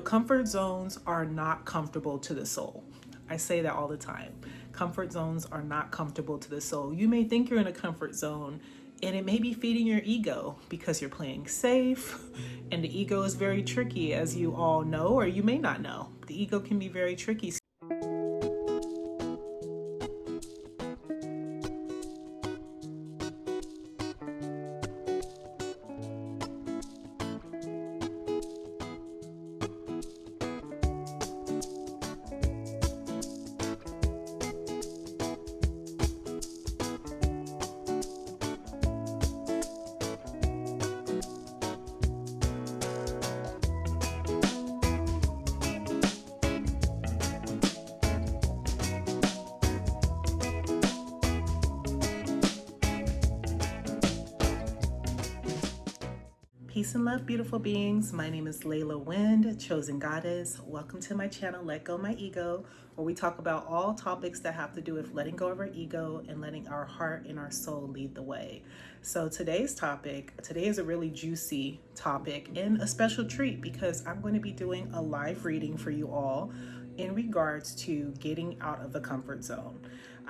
Comfort zones are not comfortable to the soul. I say that all the time. Comfort zones are not comfortable to the soul. You may think you're in a comfort zone and it may be feeding your ego because you're playing safe. And the ego is very tricky, as you all know, or you may not know. The ego can be very tricky. Peace and love, beautiful beings. My name is Layla Wind, Chosen Goddess. Welcome to my channel, Let Go My Ego, where we talk about all topics that have to do with letting go of our ego and letting our heart and our soul lead the way. So today is a really juicy topic and a special treat because I'm going to be doing a live reading for you all in regards to getting out of the comfort zone.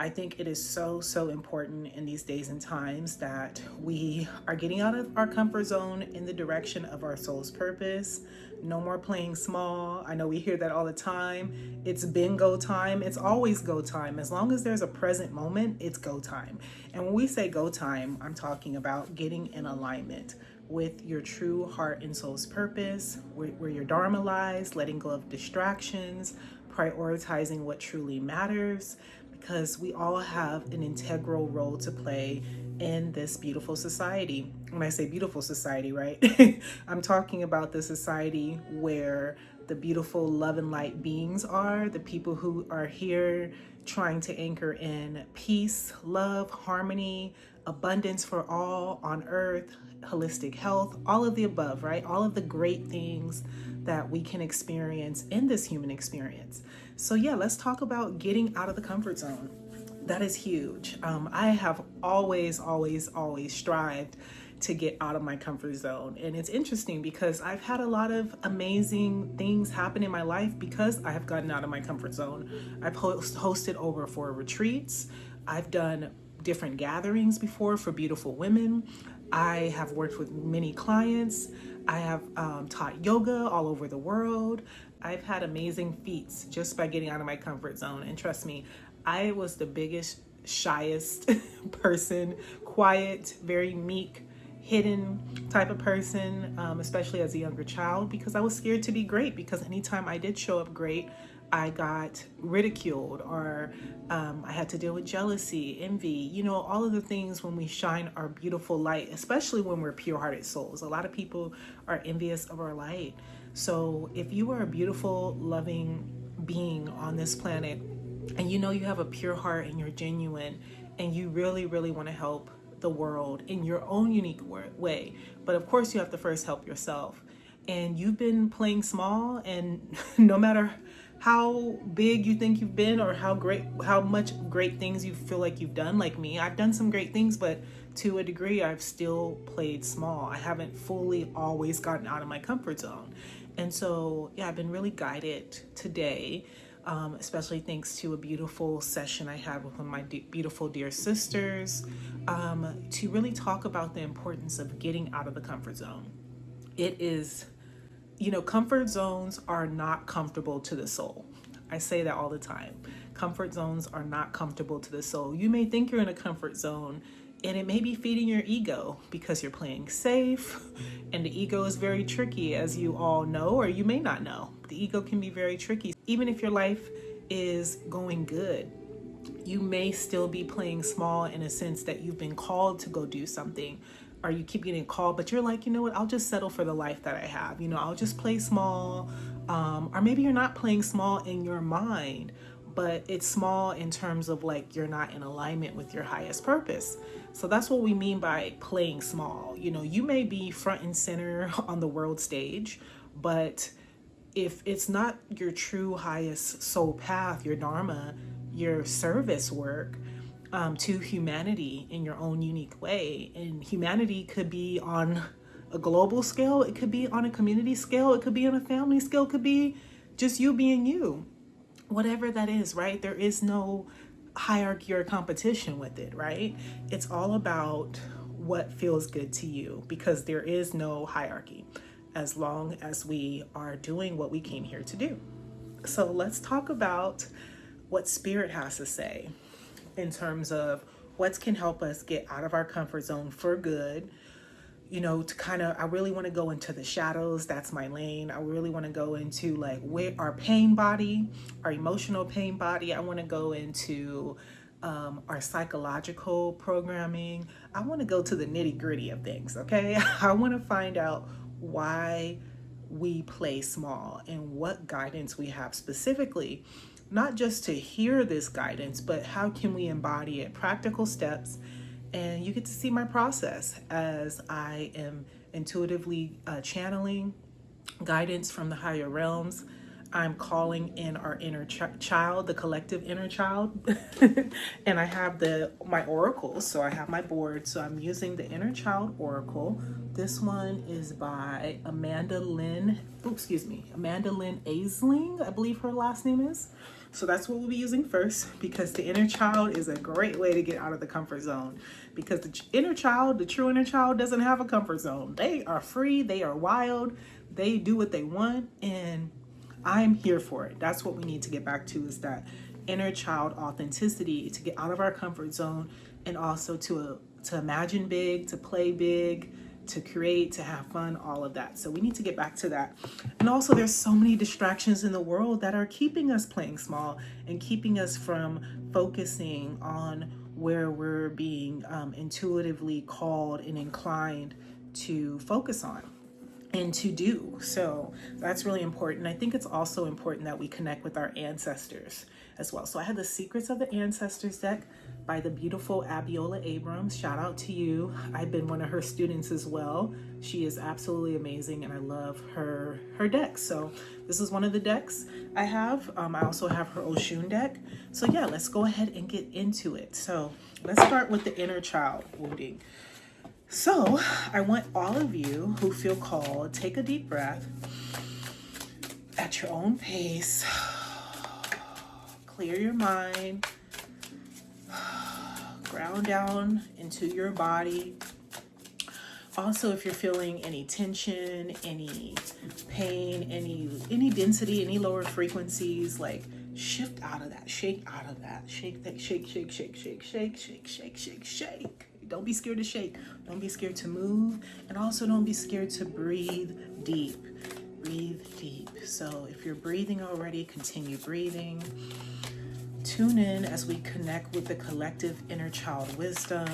I think it is so important in these days and times that we are getting out of our comfort zone in the direction of our soul's purpose. No more playing small. I know we hear that all the time. It's been go time. It's always go time. As long as there's a present moment, it's go time. And when we say go time, I'm talking about getting in alignment with your true heart and soul's purpose, where your dharma lies, letting go of distractions, prioritizing what truly matters, because we all have an integral role to play in this beautiful society. When I say beautiful society, right? I'm talking about the society where the beautiful love and light beings are, the people who are here trying to anchor in peace, love, harmony, abundance for all on earth, holistic health, all of the above, right? All of the great things that we can experience in this human experience. So yeah, let's talk about getting out of the comfort zone. That is huge. I have always strived to get out of my comfort zone. And it's interesting because I've had a lot of amazing things happen in my life because I have gotten out of my comfort zone. I've hosted over 4 retreats. I've done different gatherings before for beautiful women. I have worked with many clients. I have taught yoga all over the world. I've had amazing feats just by getting out of my comfort zone. And trust me, I was the biggest, shyest person, quiet, very meek, hidden type of person, especially as a younger child, because I was scared to be great, because anytime I did show up great, I got ridiculed, or I had to deal with jealousy, envy, all of the things when we shine our beautiful light, especially when we're pure-hearted souls. A lot of people are envious of our light. So if you are a beautiful, loving being on this planet, and you have a pure heart and you're genuine, and you really want to help the world in your own unique way, but of course you have to first help yourself. And you've been playing small, and no matter how big you think you've been, or how much great things you feel like you've done, like me, I've done some great things, but to a degree, I've still played small. I haven't fully always gotten out of my comfort zone. And so, yeah, I've been really guided today, especially thanks to a beautiful session I had with one of my beautiful dear sisters, to really talk about the importance of getting out of the comfort zone. It is, comfort zones are not comfortable to the soul. I say that all the time. Comfort zones are not comfortable to the soul. You may think you're in a comfort zone and it may be feeding your ego because you're playing safe. And the ego is very tricky, as you all know, or you may not know. The ego can be very tricky. Even if your life is going good, you may still be playing small in a sense that you've been called to go do something, or you keep getting called, but you're like, I'll just settle for the life that I have. I'll just play small. Or maybe you're not playing small in your mind, but it's small in terms of like you're not in alignment with your highest purpose. So that's what we mean by playing small. You may be front and center on the world stage, but if it's not your true highest soul path, your dharma, your service work, to humanity in your own unique way. And humanity could be on a global scale, it could be on a community scale, it could be on a family scale, it could be just you being you. Whatever that is, right? There is no hierarchy or competition with it, right? It's all about what feels good to you, because there is no hierarchy as long as we are doing what we came here to do. So let's talk about what Spirit has to say in terms of what can help us get out of our comfort zone for good. You know, to kind of, I really want to go into the shadows. That's my lane. I really want to go into like where our pain body, our emotional pain body. I want to go into our psychological programming. I want to go to the nitty gritty of things. Okay. I want to find out why we play small and what guidance we have specifically, not just to hear this guidance, but how can we embody it, practical steps. And you get to see my process as I am intuitively channeling guidance from the higher realms. I'm calling in our inner child, the collective inner child. And I have my oracles. So I have my board. So I'm using the inner child oracle. This one is by Amanda Lynn Aisling, I believe her last name is. So that's what we'll be using first, because the inner child is a great way to get out of the comfort zone, because the inner child, the true inner child, doesn't have a comfort zone. They are free, they are wild, they do what they want, and I'm here for it. That's what we need to get back to, is that inner child authenticity, to get out of our comfort zone, and also to imagine big, to play big, to create, to have fun, all of that. So we need to get back to that. And also, there's so many distractions in the world that are keeping us playing small and keeping us from focusing on where we're being intuitively called and inclined to focus on and to do. So that's really important. I think it's also important that we connect with our ancestors as well. So I have the Secrets of the Ancestors deck by the beautiful Abiola Abrams. Shout out to you. I've been one of her students as well. She is absolutely amazing, and I love her deck. So this is one of the decks I have. I also have her Oshun deck. So yeah, let's go ahead and get into it. So let's start with the inner child wounding. So I want all of you who feel called, take a deep breath at your own pace. Clear your mind. Ground down into your body. Also, if you're feeling any tension, any pain, any density, any lower frequencies, like shift out of that, shake out of that, shake that, shake, shake, shake, shake, shake, shake, shake, shake, shake. Don't be scared to shake. Don't be scared to move. And also don't be scared to breathe deep. Breathe deep. So if you're breathing already, continue breathing. Tune in as we connect with the collective inner child wisdom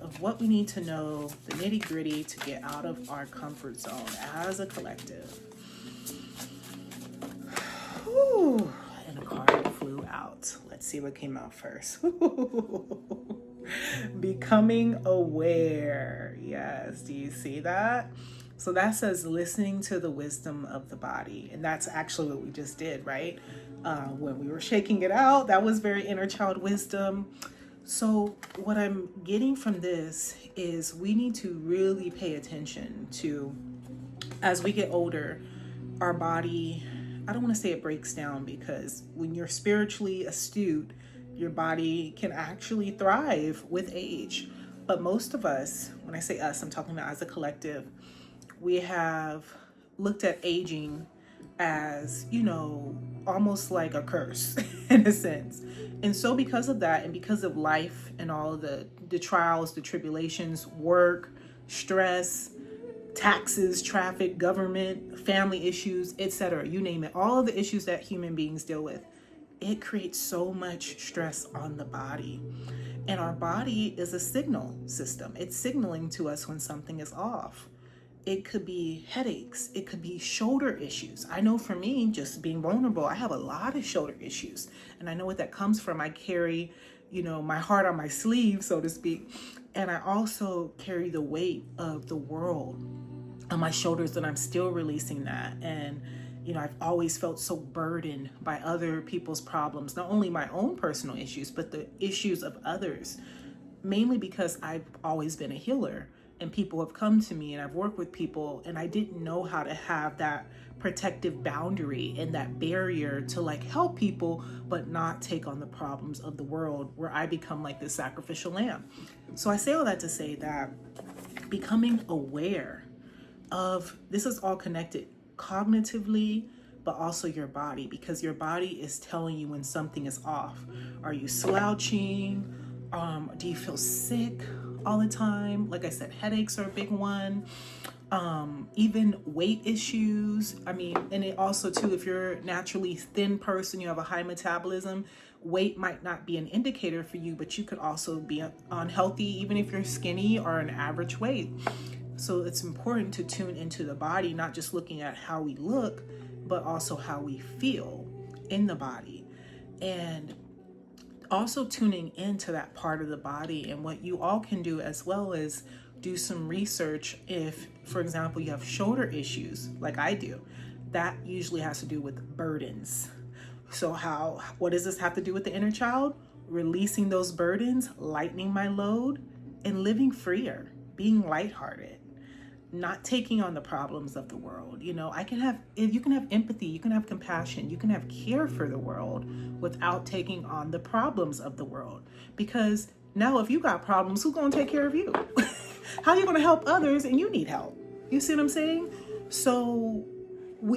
of what we need to know, the nitty gritty to get out of our comfort zone as a collective. Whew. And a card flew out. Let's see what came out first. Becoming aware. Yes, do you see that? So that says listening to the wisdom of the body. And that's actually what we just did, right? When we were shaking it out, that was very inner child wisdom. So what I'm getting from this is we need to really pay attention to, as we get older, our body, I don't want to say it breaks down, because when you're spiritually astute, your body can actually thrive with age. But most of us, when I say us, I'm talking about as a collective, we have looked at aging as, almost like a curse in a sense. And so because of that, and because of life and all the trials, the tribulations, work, stress, taxes, traffic, government, family issues, etc., you name it, all of the issues that human beings deal with, it creates so much stress on the body. And our body is a signal system. It's signaling to us when something is off. It could be headaches. It could be shoulder issues. I know for me, just being vulnerable, I have a lot of shoulder issues. And I know what that comes from. I carry, my heart on my sleeve, so to speak. And I also carry the weight of the world on my shoulders, and I'm still releasing that. And, I've always felt so burdened by other people's problems, not only my own personal issues, but the issues of others, mainly because I've always been a healer. And people have come to me, and I've worked with people, and I didn't know how to have that protective boundary and that barrier to like help people, but not take on the problems of the world, where I become like this sacrificial lamb. So I say all that to say that becoming aware of this is all connected cognitively, but also your body, because your body is telling you when something is off. Are you slouching? Do you feel sick all the time? Like I said, headaches are a big one. Even weight issues. I mean, and it also too, if you're a naturally thin person, you have a high metabolism, weight might not be an indicator for you, but you could also be unhealthy even if you're skinny or an average weight. So it's important to tune into the body, not just looking at how we look, but also how we feel in the body. And also tuning into that part of the body. And what you all can do as well is do some research. If, for example, you have shoulder issues like I do, that usually has to do with burdens. So what does this have to do with the inner child? Releasing those burdens, lightening my load, and living freer, being lighthearted, not taking on the problems of the world. You can have empathy, you can have compassion, you can have care for the world without taking on the problems of the world. Because now if you got problems, who's going to take care of you? How are you going to help others and you need help? You see what I'm saying? So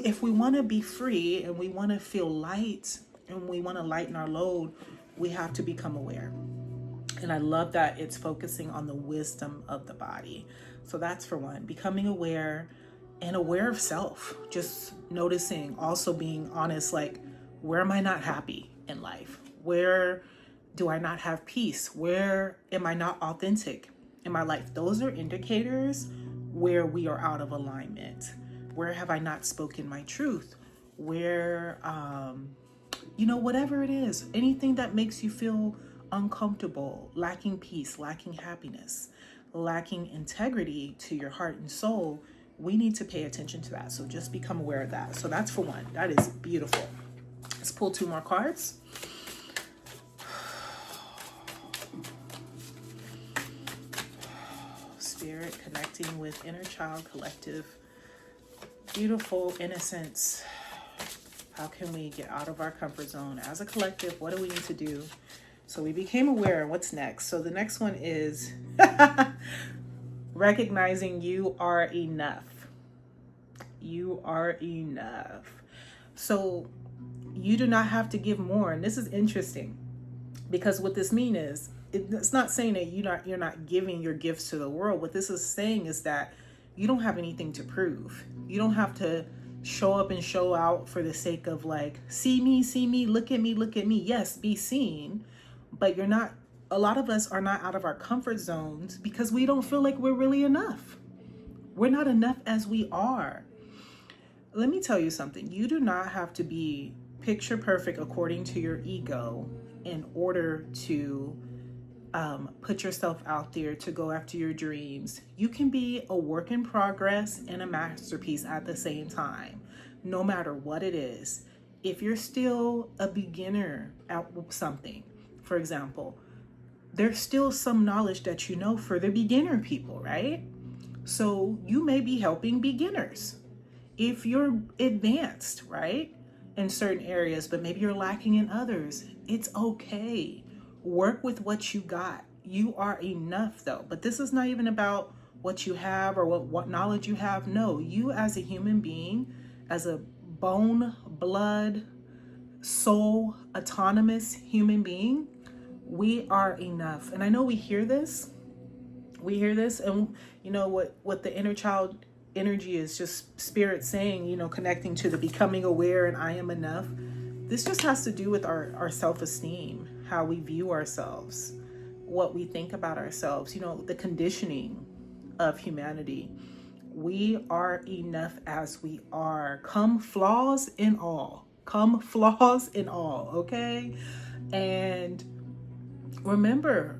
if we want to be free and we want to feel light and we want to lighten our load, we have to become aware. And I love that it's focusing on the wisdom of the body. So that's for one, becoming aware and aware of self, just noticing, also being honest, like, where am I not happy in life? Where do I not have peace? Where am I not authentic in my life? Those are indicators where we are out of alignment. Where have I not spoken my truth? Where, whatever it is, anything that makes you feel uncomfortable, lacking peace, lacking happiness, lacking integrity to your heart and soul, we need to pay attention to that. So just become aware of that. So that's for one. That is beautiful. Let's pull 2 more cards. Spirit connecting with inner child collective. Beautiful innocence. How can we get out of our comfort zone as a collective? What do we need to do? So we became aware. What's next? So the next one is recognizing you are enough. You are enough. So you do not have to give more. And this is interesting, because what this means is, it's not saying that you're not giving your gifts to the world. What this is saying is that you don't have anything to prove. You don't have to show up and show out for the sake of like, see me, look at me. Yes, be seen, but a lot of us are not out of our comfort zones because we don't feel like we're really enough. We're not enough as we are. Let me tell you something. You do not have to be picture perfect according to your ego in order to put yourself out there to go after your dreams. You can be a work in progress and a masterpiece at the same time, no matter what it is. If you're still a beginner at something, for example, there's still some knowledge that you know for the beginner people, right? So you may be helping beginners. If you're advanced, right, in certain areas, but maybe you're lacking in others, it's okay. Work with what you got. You are enough though. But this is not even about what you have or what knowledge you have. No, you as a human being, as a bone, blood, soul, autonomous human being, we are enough. And I know we hear this, and you know what the inner child energy is, just spirit saying, connecting to the becoming aware and I am enough. This just has to do with our self-esteem, how we view ourselves, what we think about ourselves, the conditioning of humanity. We are enough as we are. Come flaws and all, okay? And remember,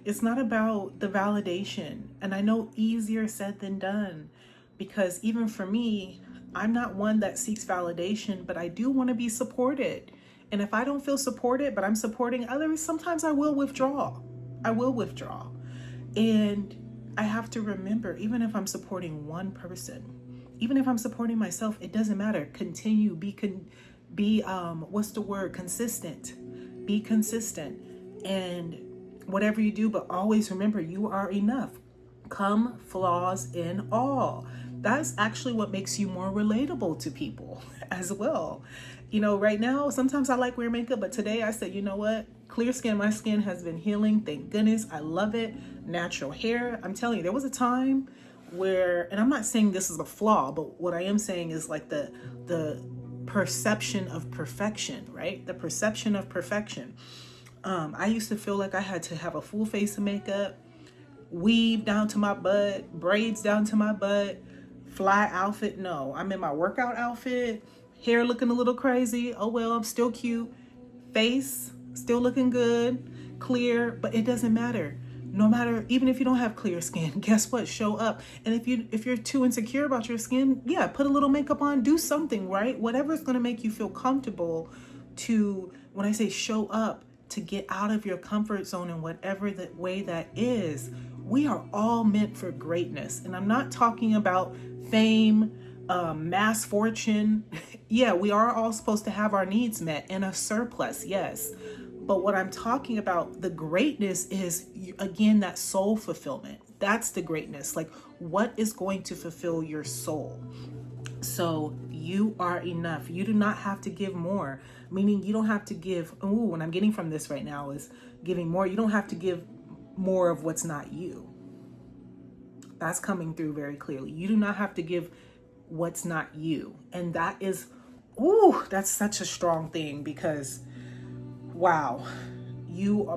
it's not about the validation. And I know easier said than done, because even for me, I'm not one that seeks validation, but I do want to be supported. And if I don't feel supported, but I'm supporting others, sometimes I will withdraw. And I have to remember, even if I'm supporting one person, even if I'm supporting myself, it doesn't matter. Continue, be what's the word? Consistent. Be consistent. And whatever you do, but always remember you are enough. Come, flaws in all. That's actually what makes you more relatable to people as well. You know, right now, sometimes I like wearing makeup, but today I said, you know what? Clear skin, my skin has been healing. Thank goodness. I love it. Natural hair. I'm telling you, there was a time where, and I'm not saying this is a flaw, but what I am saying is like the perception of perfection, right? The perception of perfection. I used to feel like I had to have a full face of makeup, weave down to my butt, braids down to my butt, fly outfit. No, I'm in my workout outfit, hair looking a little crazy. Oh well, I'm still cute. Face still looking good, clear, but it doesn't matter. No matter, even if you don't have clear skin, guess what? Show up. And if you're too insecure about your skin, yeah, put a little makeup on, do something, right? Whatever's gonna make you feel comfortable to, when I say show up, to get out of your comfort zone in whatever the way that is. We are all meant for greatness. And I'm not talking about fame, mass fortune. Yeah, we are all supposed to have our needs met and a surplus, yes. But what I'm talking about, the greatness is, again, that soul fulfillment. That's the greatness. Like, what is going to fulfill your soul? So you are enough. You do not have to give more, meaning you don't have to give. Ooh, what I'm getting from this right now is giving more. You don't have to give more of what's not you. That's coming through very clearly. You do not have to give what's not you. And that is, ooh, that's such a strong thing, because wow,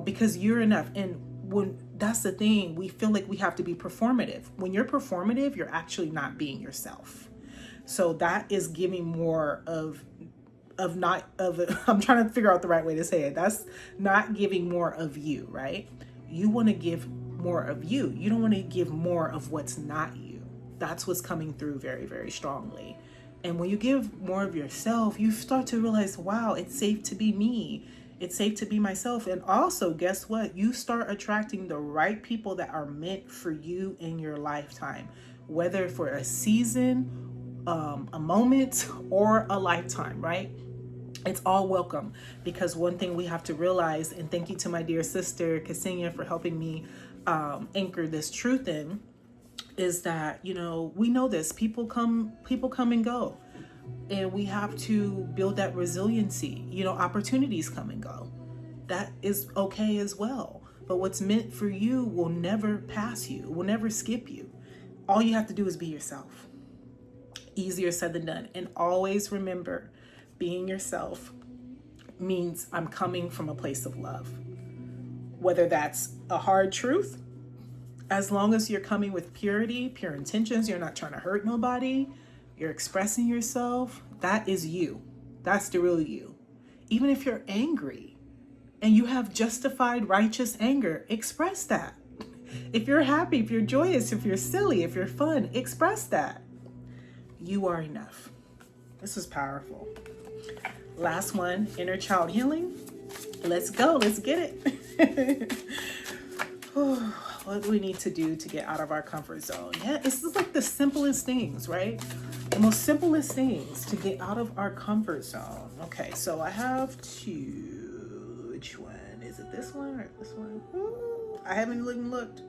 because you're enough. And when that's the thing, we feel like we have to be performative. When you're performative, you're actually not being yourself. So that is giving more of not of I'm trying to figure out the right way to say it. That's not giving more of you, right? You want to give more of you. You don't want to give more of what's not you. That's what's coming through very, very strongly. And when you give more of yourself, you start to realize, wow, it's safe to be me. It's safe to be myself. And also, guess what? You start attracting the right people that are meant for you in your lifetime, whether for a season, a moment, or a lifetime, right? It's all welcome, because one thing we have to realize, and thank you to my dear sister Ksenia for helping me anchor this truth in, is that, you know, we know this, people come and go, and we have to build that resiliency. You know, opportunities come and go. That is okay as well. But what's meant for you will never pass you, will never skip you. All you have to do is be yourself. Easier said than done. And always remember, being yourself means I'm coming from a place of love. Whether that's a hard truth, as long as you're coming with purity, pure intentions, you're not trying to hurt nobody, you're expressing yourself, that is you. That's the real you. Even if you're angry and you have justified righteous anger, express that. If you're happy, if you're joyous, if you're silly, if you're fun, express that. You are enough. This is powerful. Last one, inner child healing. Let's go. Let's get it. What do we need to do to get out of our comfort zone? Yeah, this is like the simplest things, right? The most simplest things to get out of our comfort zone. Okay, so I have two. Which one? Is it this one or this one? Ooh, I haven't even looked.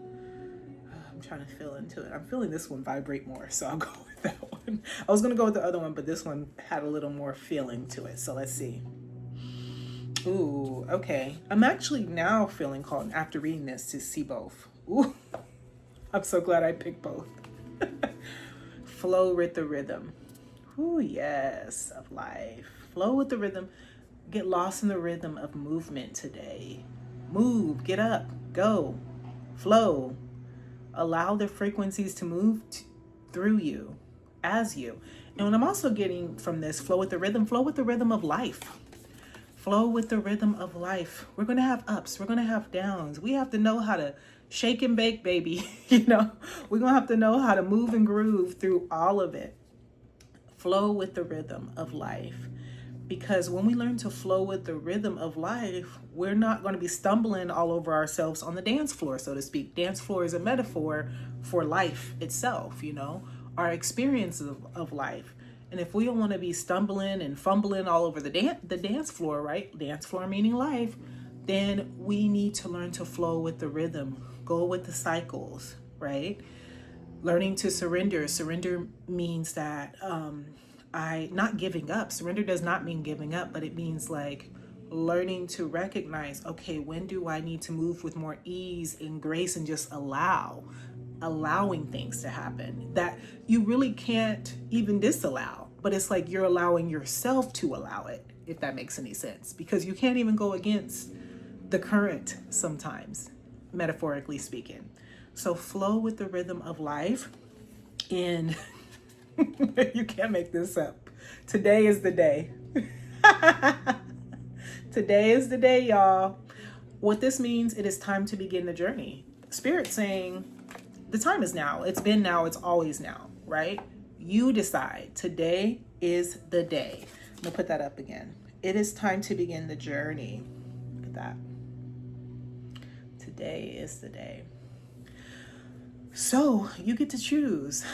I'm trying to feel into it. I'm feeling this one vibrate more, so I'll go with that one. I was going to go with the other one, but this one had a little more feeling to it. So let's see. Ooh, okay. I'm actually now feeling called, after reading this, to see both. Ooh, I'm so glad I picked both. Flow with the rhythm. Ooh, yes, of life. Flow with the rhythm. Get lost in the rhythm of movement today. Move, get up, go, flow. Allow the frequencies to move through you, as you. And what I'm also getting from this, flow with the rhythm of life. Flow with the rhythm of life. We're going to have ups. We're going to have downs. We have to know how to shake and bake, baby. You know, we're going to have to know how to move and groove through all of it. Flow with the rhythm of life. Because when we learn to flow with the rhythm of life, we're not going to be stumbling all over ourselves on the dance floor, so to speak. Dance floor is a metaphor for life itself, our experience of life. And if we don't want to be stumbling and fumbling all over the dance floor, right? Dance floor meaning life, then we need to learn to flow with the rhythm, go with the cycles, right? Learning to surrender. Surrender means that not giving up. Surrender does not mean giving up, but it means like learning to recognize, okay, when do I need to move with more ease and grace and just allowing things to happen that you really can't even disallow, but it's like you're allowing yourself to allow it, if that makes any sense, because you can't even go against the current sometimes, metaphorically speaking. So flow with the rhythm of life, and you can't make this up. Today is the day. Today is the day, y'all. What this means, it is time to begin the journey. Spirit saying, the time is now. It's been now. It's always now, right? You decide. Today is the day. I'm going to put that up again. It is time to begin the journey. Look at that. Today is the day. So you get to choose.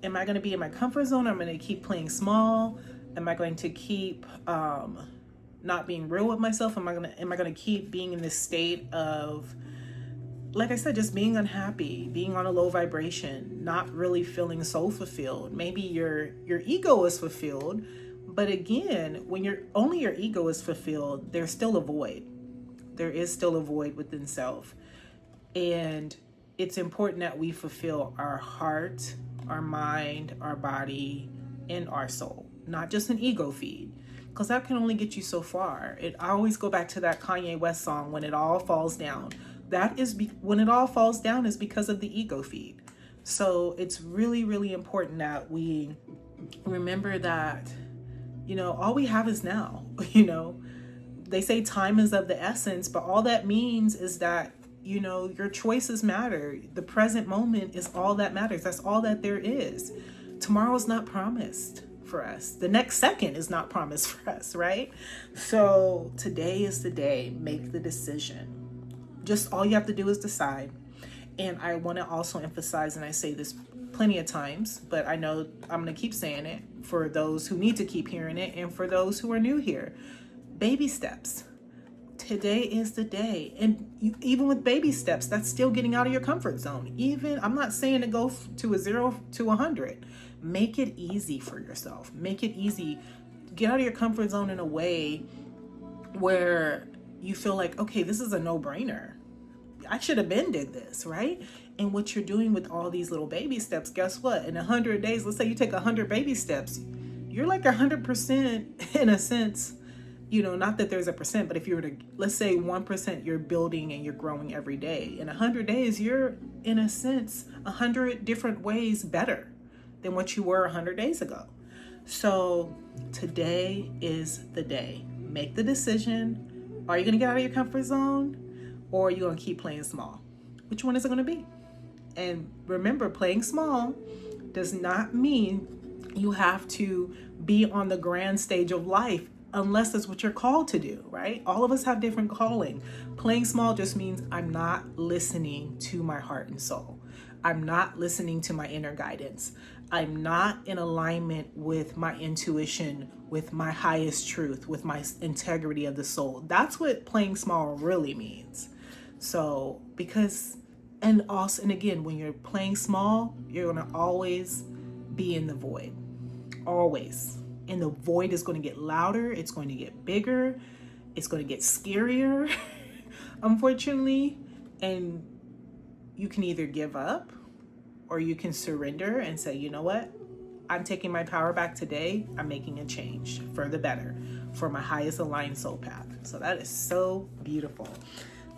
Am I going to be in my comfort zone? Am I going to keep playing small? Am I going to keep not being real with myself? Am I going to keep being in this state of, like I said, just being unhappy, being on a low vibration, not really feeling so fulfilled? Maybe your ego is fulfilled, but again, when only your ego is fulfilled, there's still a void. There is still a void within self. And it's important that we fulfill our heart, our mind, our body, and our soul, not just an ego feed, because that can only get you so far. I always go back to that Kanye West song, When It All Falls Down. That is when it all falls down is because of the ego feed. So it's really, really important that we remember that, all we have is now. They say time is of the essence, but all that means is that your choices matter. The present moment is all that matters. That's all that there is. Tomorrow's not promised for us. The next second is not promised for us, right? So today is the day. Make the decision. Just all you have to do is decide. And I want to also emphasize, and I say this plenty of times, but I know I'm going to keep saying it for those who need to keep hearing it and for those who are new here. Baby steps. Today is the day. And even with baby steps, that's still getting out of your comfort zone. I'm not saying to go to a 0 to 100. Make it easy for yourself. Make it easy. Get out of your comfort zone in a way where you feel like, okay, this is a no-brainer. I should have been did this, right? And what you're doing with all these little baby steps, guess what? In 100 days, let's say you take 100 baby steps, you're like 100% in a sense. Not that there's a percent, but if you were to, let's say 1%, you're building and you're growing every day. In 100 days, you're, in a sense, 100 different ways better than what you were 100 days ago. So today is the day. Make the decision. Are you going to get out of your comfort zone, or are you going to keep playing small? Which one is it going to be? And remember, playing small does not mean you have to be on the grand stage of life, unless that's what you're called to do, right? All of us have different calling. Playing small just means I'm not listening to my heart and soul. I'm not listening to my inner guidance. I'm not in alignment with my intuition, with my highest truth, with my integrity of the soul. That's what playing small really means. So, and again, when you're playing small, you're going to always be in the void. Always. And the void is going to get louder. It's going to get bigger. It's going to get scarier, unfortunately. And you can either give up or you can surrender and say, you know what? I'm taking my power back today. I'm making a change for the better, for my highest aligned soul path. So that is so beautiful.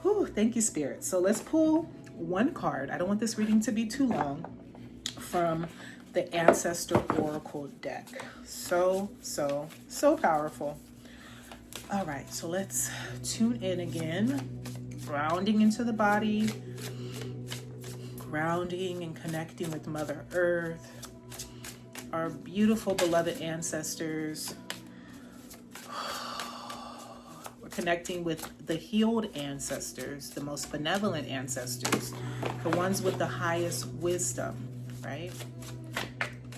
Whew, thank you, Spirit. So let's pull one card. I don't want this reading to be too long, from the Ancestor Oracle deck. So powerful. All right, so let's tune in again, grounding into the body, grounding and connecting with Mother Earth, our beautiful beloved ancestors. connecting with the healed ancestors, the most benevolent ancestors, the ones with the highest wisdom, right?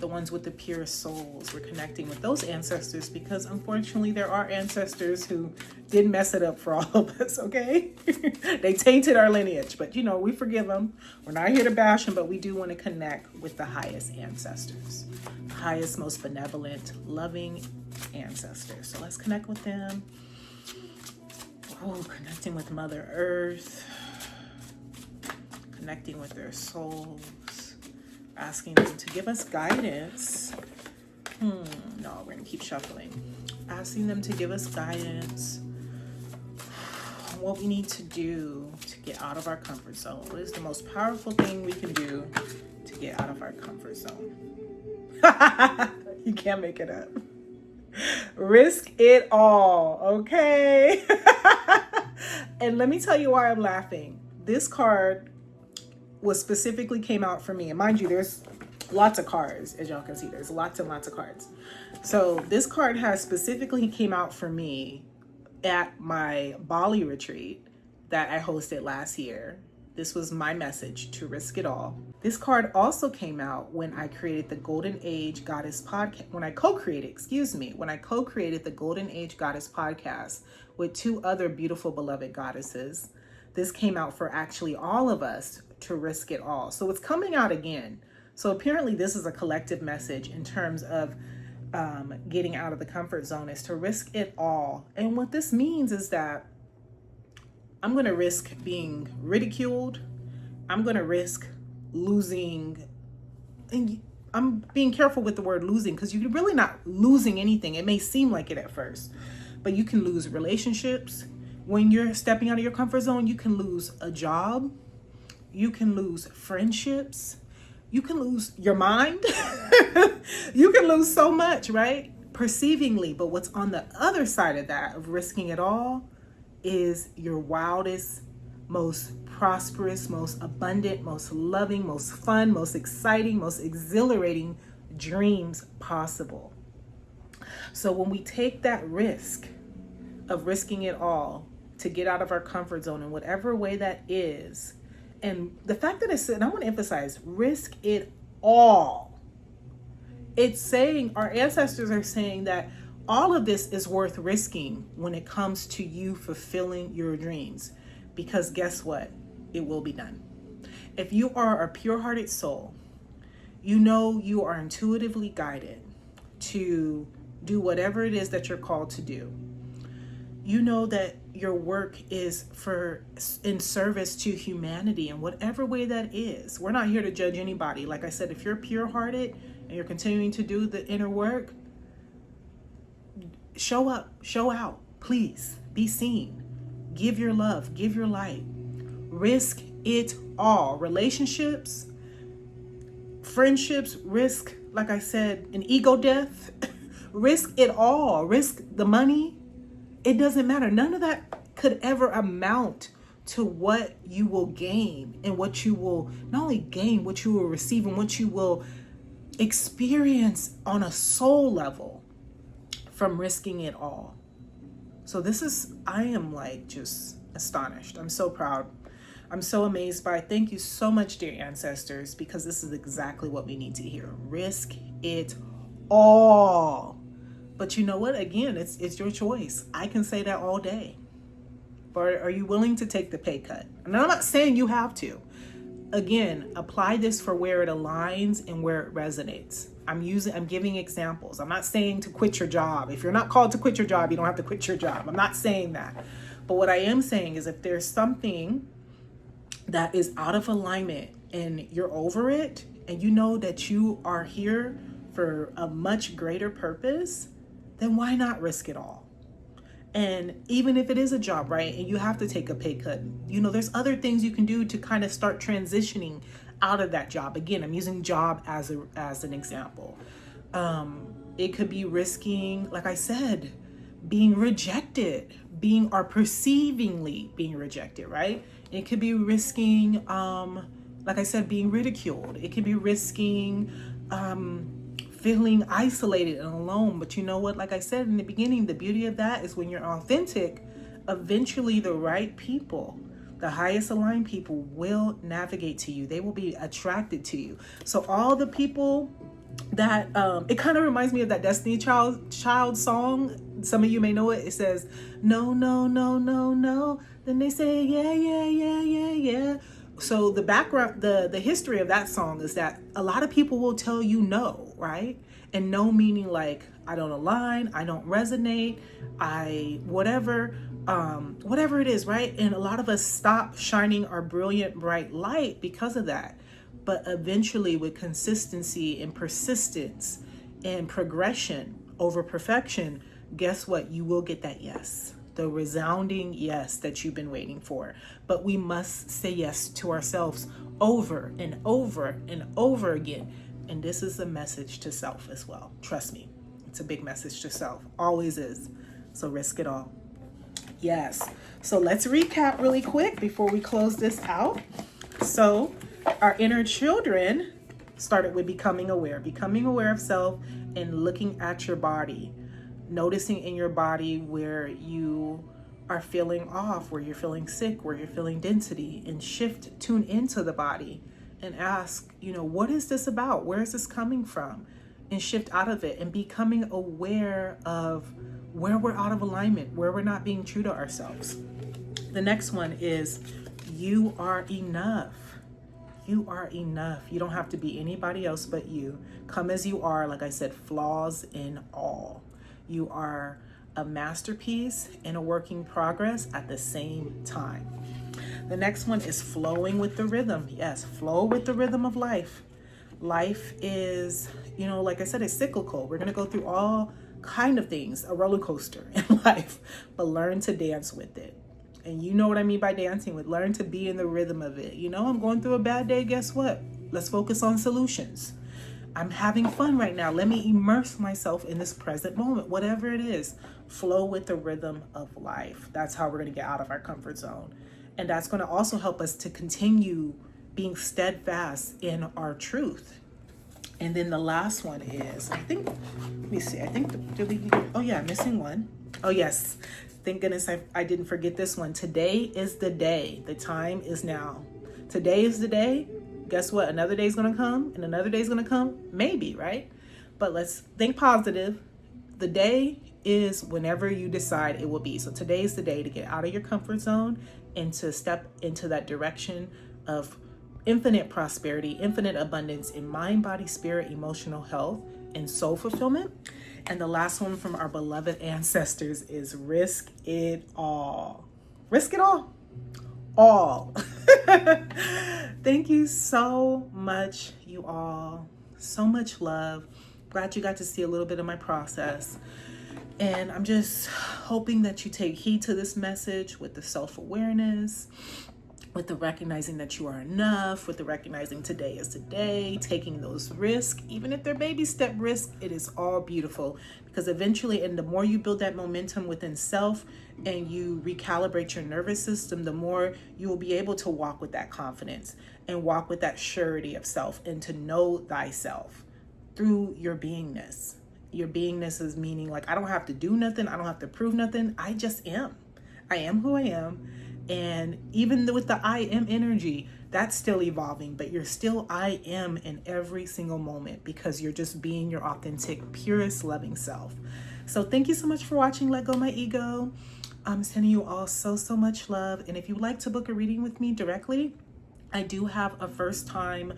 The ones with the purest souls. We're connecting with those ancestors because unfortunately there are ancestors who did mess it up for all of us, okay? They tainted our lineage, but we forgive them. We're not here to bash them, but we do want to connect with the highest ancestors, the highest, most benevolent, loving ancestors. So let's connect with them. Oh, connecting with Mother Earth, connecting with their souls, asking them to give us guidance. No, we're gonna keep shuffling. Asking them to give us guidance on what we need to do to get out of our comfort zone. What is the most powerful thing we can do to get out of our comfort zone? You can't make it up. Risk it all, okay? And let me tell you why I'm laughing. This card was specifically came out for me. And mind you, there's lots of cards, as y'all can see. There's lots and lots of cards. So this card has specifically came out for me at my Bali retreat that I hosted last year. This was my message, to risk it all. This card also came out when I created the Golden Age Goddess podcast, when I co-created the Golden Age Goddess podcast with two other beautiful beloved goddesses. This came out for actually all of us to risk it all. So it's coming out again. So apparently this is a collective message in terms of getting out of the comfort zone, is to risk it all. And what this means is that I'm going to risk being ridiculed. I'm going to risk losing. And I'm being careful with the word losing because you're really not losing anything. It may seem like it at first, but you can lose relationships. When you're stepping out of your comfort zone, you can lose a job. You can lose friendships. You can lose your mind. You can lose so much, right? Perceivingly. But what's on the other side of that, of risking it all, is your wildest, most prosperous, most abundant, most loving, most fun, most exciting, most exhilarating dreams possible. So when we take that risk of risking it all to get out of our comfort zone in whatever way that is, and the fact that it's, and I want to emphasize, risk it all. It's saying, our ancestors are saying that all of this is worth risking when it comes to you fulfilling your dreams. Because guess what? It will be done. If you are a pure-hearted soul, you know you are intuitively guided to do whatever it is that you're called to do. You know that your work is in service to humanity in whatever way that is. We're not here to judge anybody. Like I said, if you're pure-hearted and you're continuing to do the inner work, show up, show out, please be seen. Give your love, give your light. Risk it all. Relationships, friendships, risk, like I said, an ego death. Risk it all. Risk the money. It doesn't matter. None of that could ever amount to what you will gain and what you will not only gain, what you will receive and what you will experience on a soul level from risking it all. So I am like just astonished. I'm so proud. I'm so amazed by it. Thank you so much, dear ancestors, because this is exactly what we need to hear. Risk it all. But you know what? Again, it's your choice. I can say that all day. But are you willing to take the pay cut? And I'm not saying you have to. Again, apply this for where it aligns and where it resonates. I'm giving examples. I'm not saying to quit your job. If you're not called to quit your job, you don't have to quit your job. I'm not saying that. But what I am saying is if there's something that is out of alignment and you're over it and you know that you are here for a much greater purpose, then why not risk it all? And even if it is a job, right, and you have to take a pay cut, there's other things you can do to kind of start transitioning out of that job. Again, I'm using job as an example. It could be risking, like I said, being rejected, or perceivingly being rejected, right? It could be risking, like I said, being ridiculed. It could be risking feeling isolated and alone. But you know what? Like I said in the beginning, the beauty of that is when you're authentic eventually the right people, the highest aligned people, will navigate to you. They will be attracted to you. So all the people that it kind of reminds me of that Destiny Child song. Some of you may know it. It says, no, no, no, no, no. Then they say, yeah, yeah, yeah, yeah, yeah. So the background, the history of that song is that a lot of people will tell you no, right? And no meaning like, I don't align, I don't resonate, whatever it is, right? And a lot of us stop shining our brilliant, bright light because of that. But eventually, with consistency and persistence and progression over perfection, guess what? You will get that yes, the resounding yes that you've been waiting for. But we must say yes to ourselves over and over and over again. And this is a message to self as well. Trust me, it's a big message to self. Always is. So risk it all. Yes. So let's recap really quick before we close this out. So our inner children started with becoming aware of self and looking at your body, noticing in your body where you are feeling off, where you're feeling sick, where you're feeling density, and tune into the body and ask, what is this about? Where is this coming from? And shift out of it and becoming aware of where we're out of alignment, where we're not being true to ourselves. The next one is you are enough. You are enough. You don't have to be anybody else but you. Come as you are, like I said, flaws in all. You are a masterpiece and a work in progress at the same time. The next one is flowing with the rhythm. Yes, flow with the rhythm of life. Life is, like I said, it's cyclical. We're going to go through all kind of things, a roller coaster in life, but learn to dance with it. And you know what I mean by dancing with, learn to be in the rhythm of it. I'm going through a bad day. Guess what? Let's focus on solutions. I'm having fun right now. Let me immerse myself in this present moment, whatever it is. Flow with the rhythm of life. That's how we're going to get out of our comfort zone. And that's going to also help us to continue being steadfast in our truth. And then the last one is, missing one. Oh, yes. Thank goodness I didn't forget this one. Today is the day. The time is now. Today is the day. Guess what? Another day is going to come and another day is going to come. Maybe, right? But let's think positive. The day is whenever you decide it will be. So today is the day to get out of your comfort zone and to step into that direction of infinite prosperity, infinite abundance in mind, body, spirit, emotional health, and soul fulfillment. And the last one from our beloved ancestors is risk it all. Risk it all. All. Thank you so much, you all. So much love. Glad you got to see a little bit of my process. And I'm just hoping that you take heed to this message with the self-awareness, with the recognizing that you are enough, with the recognizing today is the day, taking those risks, even if they're baby step risks, it is all beautiful. Because eventually, and the more you build that momentum within self and you recalibrate your nervous system, the more you will be able to walk with that confidence and walk with that surety of self and to know thyself through your beingness. Your beingness is meaning like, I don't have to do nothing. I don't have to prove nothing. I just am. I am who I am. And even with the I am energy, that's still evolving, but you're still I am in every single moment because you're just being your authentic, purest, loving self. So thank you so much for watching Let Go My Ego. I'm sending you all so much love. And if you'd like to book a reading with me directly, I do have a first time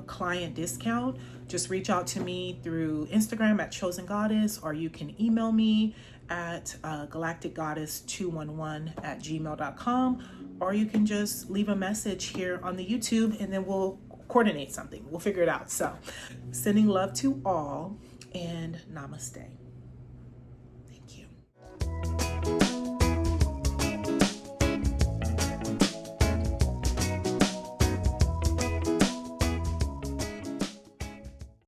client discount. Just reach out to me through Instagram at Chosen Goddess, or you can email me at galacticgoddess211@gmail.com, or you can just leave a message here on the YouTube and then we'll coordinate something. We'll figure it out. So sending love to all and namaste.